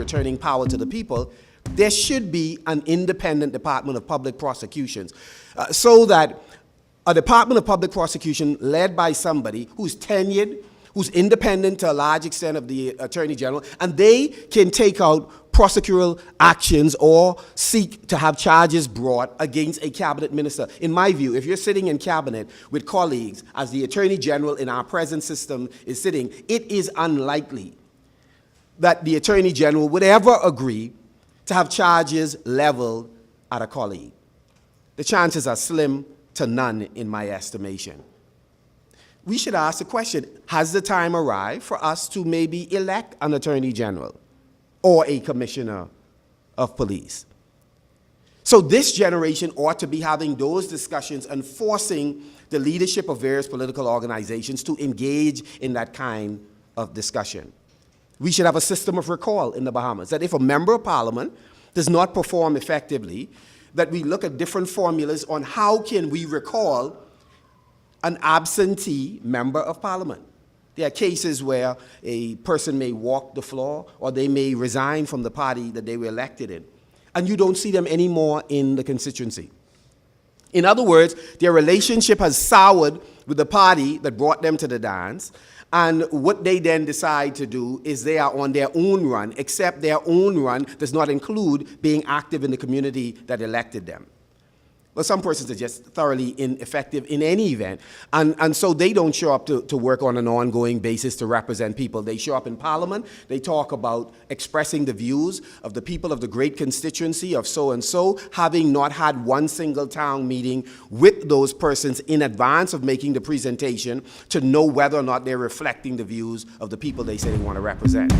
returning power to the people, there should be an independent Department of Public Prosecutions, so that a Department of Public Prosecution led by somebody who's tenured, who's independent to a large extent of the Attorney General, and they can take out prosecutorial actions or seek to have charges brought against a cabinet minister. In my view, if you're sitting in cabinet with colleagues, as the Attorney General in our present system is sitting, it is unlikely that the Attorney General would ever agree to have charges leveled at a colleague. The chances are slim to none in my estimation. We should ask the question, has the time arrived for us to maybe elect an Attorney General or a Commissioner of Police? So this generation ought to be having those discussions and forcing the leadership of various political organizations to engage in that kind of discussion. We should have a system of recall in the Bahamas, that if a member of parliament does not perform effectively, that we look at different formulas on how can we recall an absentee member of parliament. There are cases where a person may walk the floor or they may resign from the party that they were elected in, and you don't see them anymore in the constituency. In other words, their relationship has soured with the party that brought them to the dance, and what they then decide to do is they are on their own run, except their own run does not include being active in the community that elected them. Well, some persons are just thoroughly ineffective in any event, and so they don't show up to work on an ongoing basis to represent people. They show up in Parliament, they talk about expressing the views of the people of the great constituency of so-and-so, having not had one single town meeting with those persons in advance of making the presentation to know whether or not they're reflecting the views of the people they say they want to represent.